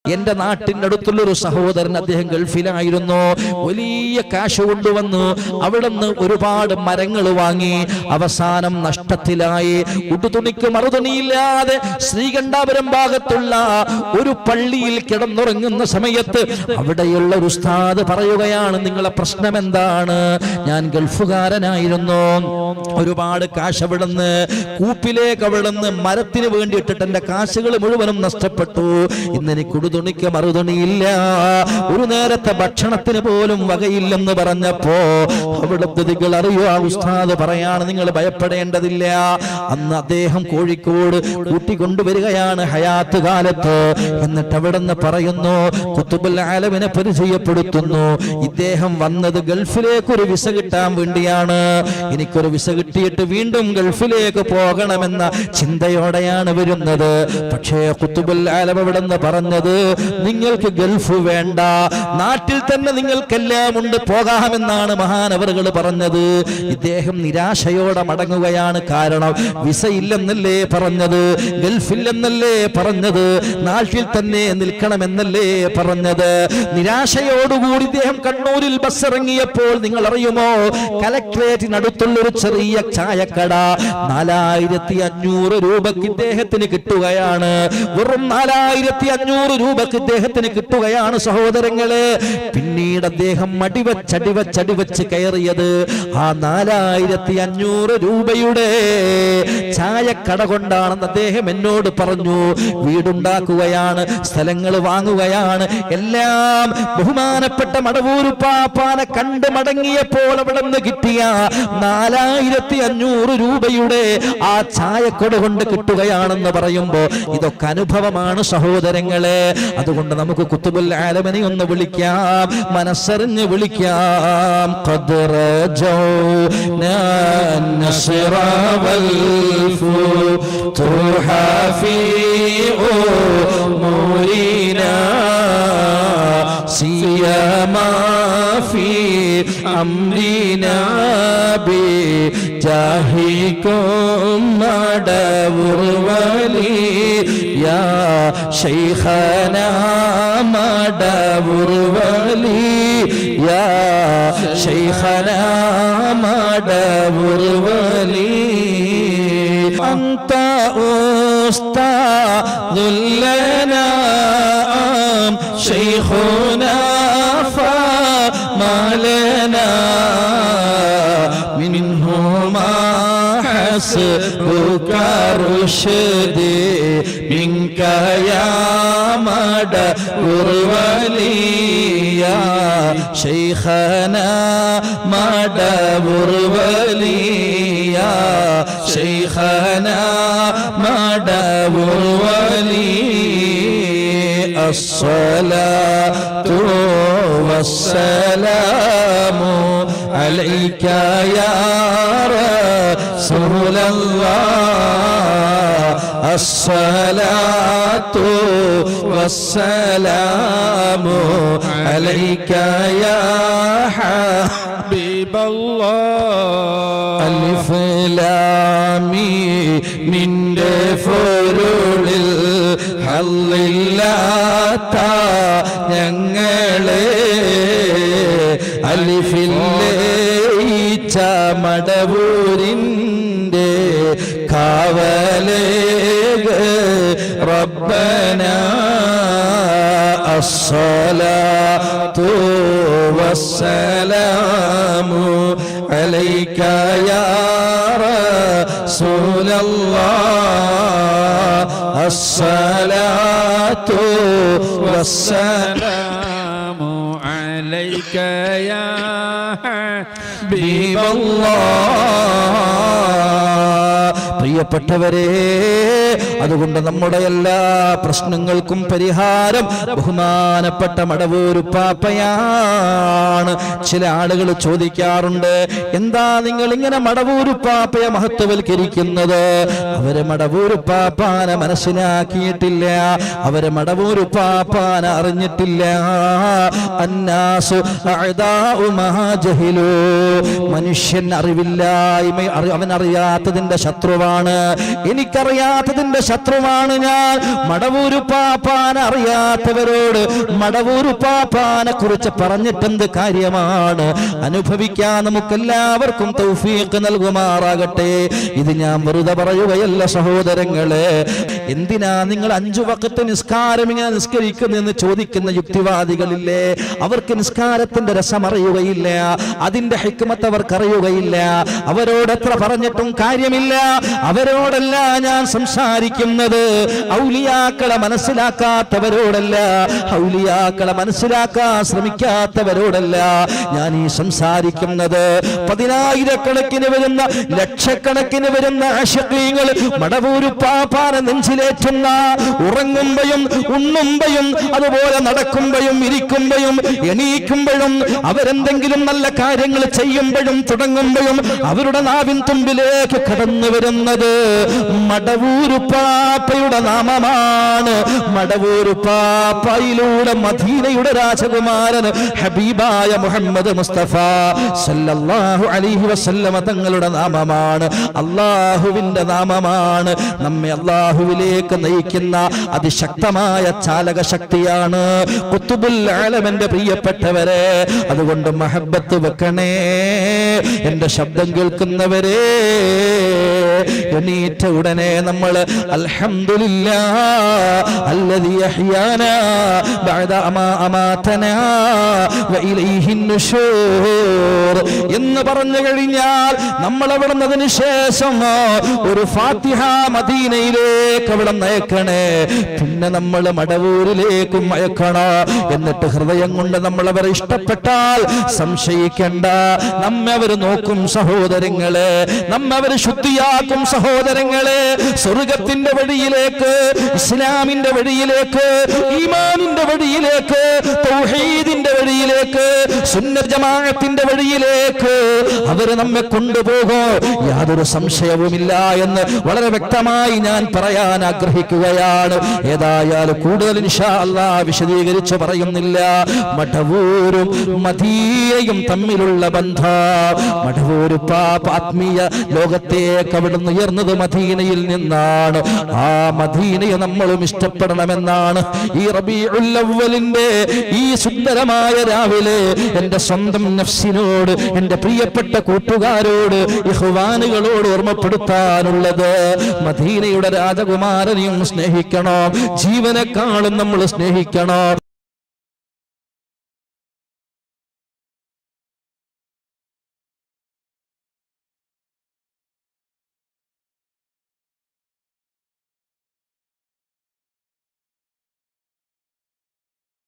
എന്റെ നാട്ടിന്റെ അടുത്തുള്ളൊരു സഹോദരൻ, അദ്ദേഹം ഗൾഫിലായിരുന്നു. വലിയ കാശ് കൊണ്ടുവന്നു അവിടുന്ന് ഒരുപാട് മരങ്ങൾ വാങ്ങി. അവസാനം നഷ്ടത്തിലായി. ഉടുതുണിക്ക് മറുതുണിയില്ലാതെ ശ്രീകണ്ഠാപുരം ഭാഗത്തുള്ള ഒരു പള്ളിയിൽ കിടന്നുറങ്ങുന്ന സമയത്ത് അവിടെയുള്ള ഒരു ഉസ്താദ് പറയുകയാണ്, നിങ്ങളെ പ്രശ്നം എന്താണ്? ഞാൻ ഗൾഫുകാരനായിരുന്നു, ഒരുപാട് കാശ് അവിടുന്ന് കൂപ്പിലേക്ക് അവിടുന്ന് മരത്തിന് വേണ്ടിയിട്ടിട്ട് എന്റെ കാശുകൾ മുഴുവനും നഷ്ടപ്പെട്ടു. ഇന്നെനിക്ക് ഉടുതുണിക്ക് മറുതുണിയില്ല, ഒരു നേരത്തെ ഭക്ഷണത്തിന് പോലും വകയില്ലെന്ന് പറഞ്ഞപ്പോ അവിടുത്തെ നിങ്ങൾ അറിയോ, ആ ഉസ്താദ് പറയാണ്, നിങ്ങൾ ഭയപ്പെടേണ്ടതില്ല. അന്ന് അദ്ദേഹം കോഴിക്കോട് കൂട്ടിക്കൊണ്ടുവരികയാണ് ഹയാത്ത് കാലത്ത്. എന്നിട്ട് അവിടുന്ന് പറയുന്നു, ഖുതുബുൽ ആലമിനെ പരിചയപ്പെടുത്തുന്നു. ഇദ്ദേഹം വന്നത് ഗൾഫിലേക്ക് ഒരു വിസ കിട്ടാൻ വേണ്ടിയാണ്. എനിക്കൊരു വിസ കിട്ടിയിട്ട് വീണ്ടും ഗൾഫിലേക്ക് പോകണമെന്ന ചിന്തയോടെയാണ് വരുന്നത്. പക്ഷേ ഖുതുബുൽ ആലം അവിടുന്ന് പറഞ്ഞത്, നിങ്ങൾക്ക് ഗൾഫ് വേണ്ട, നാട്ടിൽ തന്നെ നിങ്ങൾക്കെല്ലാം ഉണ്ട്, പോകാമെന്നാണ് മഹാനവറുകൾ പറഞ്ഞത്. ഇദ്ദേഹം നിരാശയോടെ മടങ്ങുകയാണ്. കാരണം വിസ ഇല്ലെന്നല്ലേ പറഞ്ഞത്, ഗൾഫില്ലെന്നല്ലേ പറഞ്ഞത്, നാട്ടിൽ തന്നെ നിൽക്കണമെന്നല്ലേ പറഞ്ഞത്. നിരാശയോടുകൂടി ഇദ്ദേഹം കണ്ണൂരിൽ ബസ് ഇറങ്ങിയപ്പോൾ നിങ്ങൾ അറിയുമോ, കലക്ട്രേറ്റിനടുത്തുള്ളൊരു ചെറിയ ചായക്കട 4500 രൂപക്ക് ഇദ്ദേഹത്തിന് കിട്ടുകയാണ്. വെറും 4500 രൂപക്ക് ഇദ്ദേഹത്തിന് കിട്ടുകയാണ് സഹോദരങ്ങളെ. പിന്നീട് അദ്ദേഹം അടിവച്ച് കയറിയത് ആ 4500 രൂപയുടെ ചായക്കട കൊണ്ടാണെന്ന് അദ്ദേഹം എന്നോട് പറഞ്ഞു. വീടുണ്ടാക്കുകയാണ്, സ്ഥലങ്ങൾ വാങ്ങുകയാണ്, എല്ലാം. ബഹുമാനപ്പെട്ട മടവൂരുപ്പാപ്പാനെ കണ്ട് മടങ്ങിയപ്പോൾ അവിടെ നിന്ന് കിട്ടിയ 4500 രൂപയുടെ ആ ചായക്കട കൊണ്ട് കിട്ടുകയാണെന്ന് പറയുമ്പോ ഇതൊക്കെ അനുഭവമാണ് സഹോദരങ്ങളെ. അതുകൊണ്ട് നമുക്ക് ഖുതുബുൽ ആലമിനെ ഒന്ന് വിളിക്കാം, മനസ്സറിഞ്ഞ് വിളിക്കാം. ഖദറ ജൗനാ നസ്റ വൽ ഫുതുഹ ഫീ ഉമൂരിനാ സിയമാ ഫീ അംരിനാ ബിജാഹികും മടവൂർ വലി യാ ശൈഖനാ മടവൂർ വലി യാ ശൈഖനാ മടവൂർ വലി അന്ത ഉസ്താദുൽ ലനാ ശൈഖുനാ ഫമാലനാ മിൻഹുമാ حسبك رشدي منك يا مدبر ولي يا شيخنا مدبر ولي يا شيخنا مدبر ولي الصلاة والسلام عليك يا رسول الله الصلاة والسلام عليك يا حبيب الله ألف لام നിന്റെ ഫുരുളിൽ ഹല്ലില്ലാത്ത ഞങ്ങളെ അലിഫില്ലേ മടവൂരിൻ്റെ കാവലേക റബ്ബനാ അസ്സലാത്തു വസ്സലാമു അലൈക യാ റസൂലല്ലാഹ് അസ്സലാത്തു വസ്സലാമു അലൈക യാ പ്രിയപ്പെട്ടവരെ, അതുകൊണ്ട് നമ്മുടെ എല്ലാ പ്രശ്നങ്ങൾക്കും പരിഹാരം ബഹുമാനപ്പെട്ട മടവൂരുപ്പാപ്പയാണ്. ചില ആളുകൾ ചോദിക്കാറുണ്ട്, എന്താ നിങ്ങൾ ഇങ്ങനെ മടവൂരുപ്പാപ്പയെ മഹത്വവൽക്കരിക്കുന്നത്? അവര് മടവൂരുപ്പാപ്പാനെ മനസ്സിലാക്കിയിട്ടില്ല, അവര് മടവൂരുപ്പാപ്പാനെ അറിഞ്ഞിട്ടില്ല. അന്നാസു അഅദാഉ മഹാ ജഹിലു, മനുഷ്യൻ അറിവില്ലായ്മ, അവൻ അറിയാത്തതിന്റെ ശത്രുവാണ്. ശത്രുവാണ്, എനിക്കറിയാത്തതിന്റെ ശത്രുവാണ് ഞാൻ. മടവൂരുപ്പാപ്പാനെ അറിയാത്തവരോട് മടവൂരുപ്പാപ്പാനെ കുറിച്ച് പറഞ്ഞിട്ടെന്ത് കാര്യമാണ്? അനുഭവിക്കാൻ നമുക്കെല്ലാവർക്കും തൗഫീഖ് നൽകുമാറാകട്ടെ. ഇത് ഞാൻ വെറുതെ പറയുകയല്ല സഹോദരങ്ങളെ. എന്തിനാ നിങ്ങൾ 5 വഖത്ത് നിസ്കാരം ഇങ്ങനെ നിസ്കരിക്കുന്നെന്ന് ചോദിക്കുന്ന യുക്തിവാദികളില്ലേ? അവർക്ക് നിസ്കാരത്തിന്റെ രസം അറിയുകയില്ല, അതിന്റെ ഹിക്മത്ത് അവർക്ക് അറിയുകയില്ല. അവരോട് എത്ര പറഞ്ഞിട്ടും കാര്യമില്ല. അവരോടല്ല ഞാൻ സംസാരിക്കുന്നത്, ഔലിയാക്കളെ മനസ്സിലാക്കാത്തവരോടല്ല, ഔലിയാക്കളെ മനസ്സിലാക്കാൻ ശ്രമിക്കാത്തവരോടല്ല ഞാൻ ഈ സംസാരിക്കുന്നത്. 10,000-കണക്കിന് വരുന്ന, ലക്ഷക്കണക്കിന് വരുന്ന ആശിഖീങ്ങൾ മടവൂരുപ്പാപ്പാനെ നെഞ്ചിലേറ്റുന്ന, ഉറങ്ങുമ്പോഴും ഉണ്ണുമ്പോഴും അതുപോലെ നടക്കുമ്പോഴും ഇരിക്കുമ്പോഴും എണീക്കുമ്പോഴും അവരെന്തെങ്കിലും നല്ല കാര്യങ്ങൾ ചെയ്യുമ്പോഴും തുടങ്ങുമ്പോഴും അവരുടെ നാവിൻ തുമ്പിലേക്ക് കടന്നു വരുന്നത് മടവൂരുപ്പാപ്പയുടെ നാമമാണ്. മടവൂരുപ്പാപ്പയിലൂടെ മദീനയുടെ രാജകുമാരൻ ഹബീബായ മുഹമ്മദ് മുസ്തഫ സല്ലല്ലാഹു അലൈഹി വസല്ലമ തങ്ങളുടെ നാമമാണ്, അല്ലാഹുവിന്റെ നാമമാണ്. നമ്മെ അല്ലാഹുവിലേക്ക് നയിക്കുന്ന അതിശക്തമായ ചാലക ശക്തിയാണ് ഖുത്ബുൽ ആലമിന്റെ പ്രിയപ്പെട്ടവരെ. അതുകൊണ്ട് മഹബ്ബത്ത് വെക്കണേ എന്റെ ശബ്ദം കേൾക്കുന്നവരെ. എണീറ്റ ഉടനെ നമ്മൾ അൽഹംദുലില്ലാഹ് അല്ലദീ അഹ്യാനാ ബഅദ മാ അമാതനാ വഇലൈഹിൻ നുശൂർ എന്ന് പറഞ്ഞു കഴിഞ്ഞാൽ നമ്മൾ അവിടുന്നതിന് ശേഷം ഒരു ഫാത്തിഹ മദീനയിലേക്ക് അവിടെ നയിക്കണേ. പിന്നെ നമ്മൾ മടവൂരിലേക്കും അയക്കണോ. എന്നിട്ട് ഹൃദയം കൊണ്ട് നമ്മൾ അവരെ ഇഷ്ടപ്പെട്ടാൽ സംശയിക്കേണ്ട, നമ്മെ അവർ നോക്കും സഹോദരങ്ങളെ, നമ്മെ അവർ ശുദ്ധിയാക്കും സഹോദരങ്ങളെ. സ്വർഗത്തിന്റെ വഴിയിലേക്ക്, ഇസ്ലാമിന്റെ വഴിയിലേക്ക്, ഈമാനിന്റെ വഴിയിലേക്ക്, തൗഹീദിന്റെ വഴിയിലേക്ക്, സുന്നത്ത് ജമാഅത്തിന്റെ വഴിയിലേക്ക് അവർ നമ്മെ കൊണ്ടുപോകും, യാതൊരു സംശയവുമില്ല എന്ന് വളരെ വ്യക്തമായി ഞാൻ പറയാൻ ആഗ്രഹിക്കുകയാണ്. ഏതായാലും കൂടുതൽ ഇൻഷാ അല്ലാഹ് വിശദീകരിച്ച് പറയുന്നില്ല. മടവൂരും മദീനയും തമ്മിലുള്ള ബന്ധം, മടവൂരുപ്പാപ്പ ആത്മീയ ലോകത്തേക്ക് അവിടുന്ന് ഉയർന്നത് മദീനയിൽ നിന്നാണ്. ആ മദീനയെ നമ്മളും ഇഷ്ടപ്പെടണമെന്നാണ് ഈ റബീഉൽ അവ്വലിന്റെ ഈ സുന്ദരമായ രാവിലെ എന്റെ സ്വന്തം നഫ്സിനോട്, എന്റെ പ്രിയപ്പെട്ട കൂട്ടുകാരോട്, ഇഖ്വാനുകളോട് ഓർമ്മപ്പെടുത്താനുള്ളത്. മദീനയുടെ രാജകുമാരനെയും സ്നേഹിക്കണം, ജീവനെക്കാളും നമ്മൾ സ്നേഹിക്കണം.